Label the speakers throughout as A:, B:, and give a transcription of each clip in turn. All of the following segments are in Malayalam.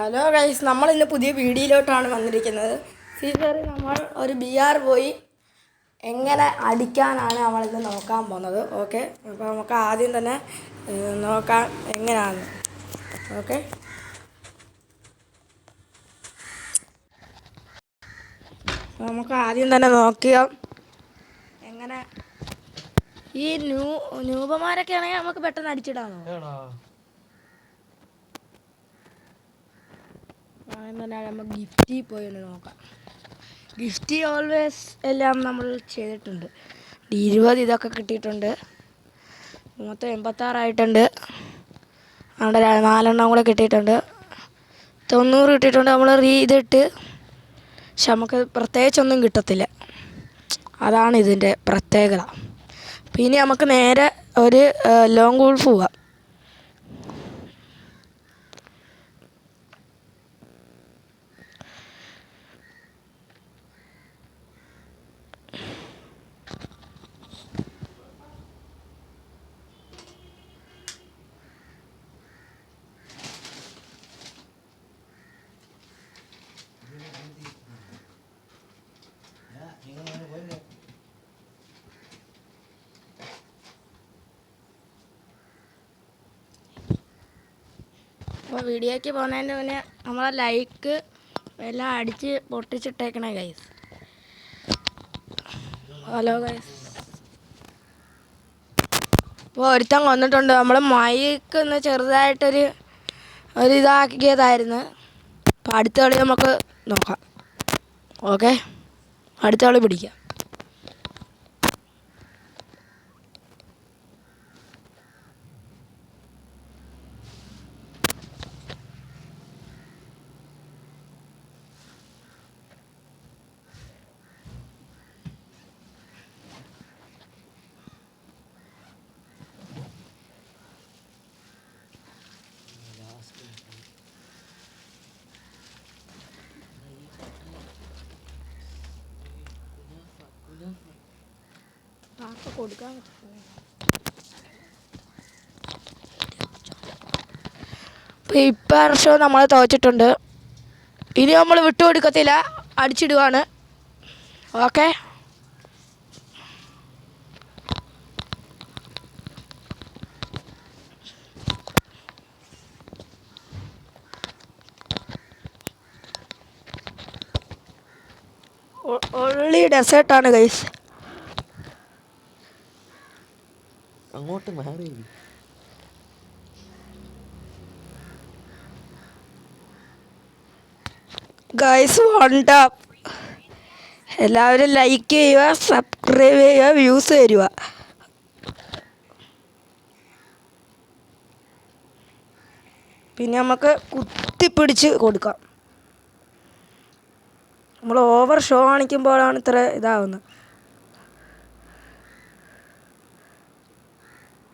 A: ഹലോ ഗൈസ്, നമ്മൾ ഇന്ന് പുതിയ വീഡിയോയിലോട്ടാണ് വന്നിരിക്കുന്നത്. സീസറിൽ നമ്മൾ ഒരു BR പോയി എങ്ങനെ അടിക്കാനാണ് നമ്മളിന്ന് നോക്കാൻ പോകുന്നത്. ഓക്കെ, അപ്പോൾ നമുക്ക് ആദ്യം തന്നെ നോക്കാം എങ്ങനെയാണ്. ഓക്കെ, നമുക്ക് ആദ്യം തന്നെ നോക്കിയാൽ എങ്ങനെ ഈ ന്യൂബമാരൊക്കെ ആണെങ്കിൽ നമുക്ക് പെട്ടെന്ന് അടിച്ചിടാമോ? തന്നെ നമുക്ക് ഗിഫ്റ്റിൽ പോയി ഒന്ന് നോക്കാം. ഗിഫ്റ്റ് ഓൾവേസ് എല്ലാം നമ്മൾ ചെയ്തിട്ടുണ്ട്. 20 ഇതൊക്കെ കിട്ടിയിട്ടുണ്ട്. മൊത്തം 86 അവിടെ 4 കൂടെ കിട്ടിയിട്ടുണ്ട്. 90 കിട്ടിയിട്ടുണ്ട്. നമ്മൾ ഇതിട്ട് പക്ഷെ നമുക്ക് പ്രത്യേകിച്ചൊന്നും കിട്ടത്തില്ല. അതാണ് ഇതിൻ്റെ പ്രത്യേകത. പിന്നെ നമുക്ക് നേരെ ഒരു ലോങ് ഗോൾഫ് പോവാം. അപ്പോൾ വീഡിയോയ്ക്ക് പോകുന്നതിൻ്റെ മുന്നേ നമ്മളെ ലൈക്ക് എല്ലാം അടിച്ച് പൊട്ടിച്ചിട്ടേക്കണേ ഗൈസ്. ഹലോ ഗൈസ്, ഇപ്പോൾ ഒരുത്തൻ വന്നിട്ടുണ്ട്. നമ്മൾ മൈക്ക് ഒന്ന് ചെറുതായിട്ടൊരു ഇതാക്കിയതായിരുന്നു. അപ്പോൾ അടുത്ത കളി നമുക്ക് നോക്കാം. ഓക്കെ, അടുത്ത കളി പിടിക്കാം. കൊടുക്കാൻ ഇപ്പോൾ ഇപ്രാവശ്യം നമ്മൾ തോച്ചിട്ടുണ്ട്. ഇനി നമ്മൾ വിട്ടുകൊടുക്കത്തില്ല, അടിച്ചിടുവാണ്. ഓക്കെ, ഒള്ളി ഡെസേർട്ടാണ് ഗൈസ്.
B: അങ്ങോട്ട് മാറി
A: ഗൈസ്. വണ്ടാപ്പ് എല്ലാവരും ലൈക്ക് ചെയ്യുക, സബ്സ്ക്രൈബ് ചെയ്യുക, വ്യൂസ് തരുക. പിന്നെ നമുക്ക് കുത്തിപ്പിടിച്ച് കൊടുക്കാം. നമ്മൾ ഓവർ ഷോ കാണിക്കുമ്പോഴാണ് ഇത്ര ഇതാവുന്നത്.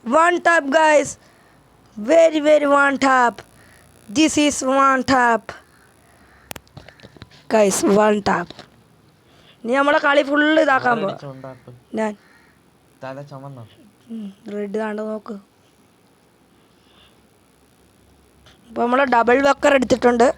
A: One tap guys, very one tap. This is one tap guys, one tap. നീ നമ്മളെ കളി ഫുള്ള് ഇതാക്കാൻ പോ. ഞാൻ റെഡ് താണ്ട് നോക്ക്. ഇപ്പോൾ നമ്മൾ ഡബിൾ വെക്കർ എടുത്തിട്ടുണ്ട്.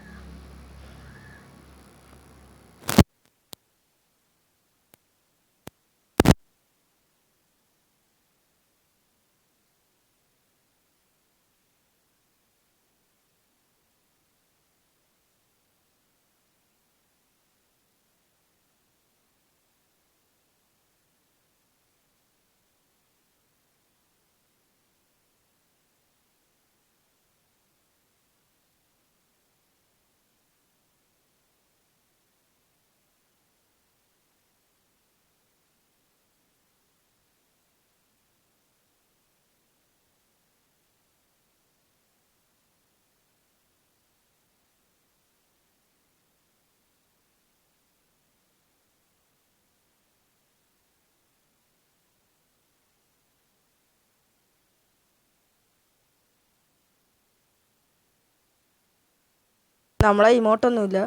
A: നമ്മളെ ഇമോട്ടൊന്നുമില്ല.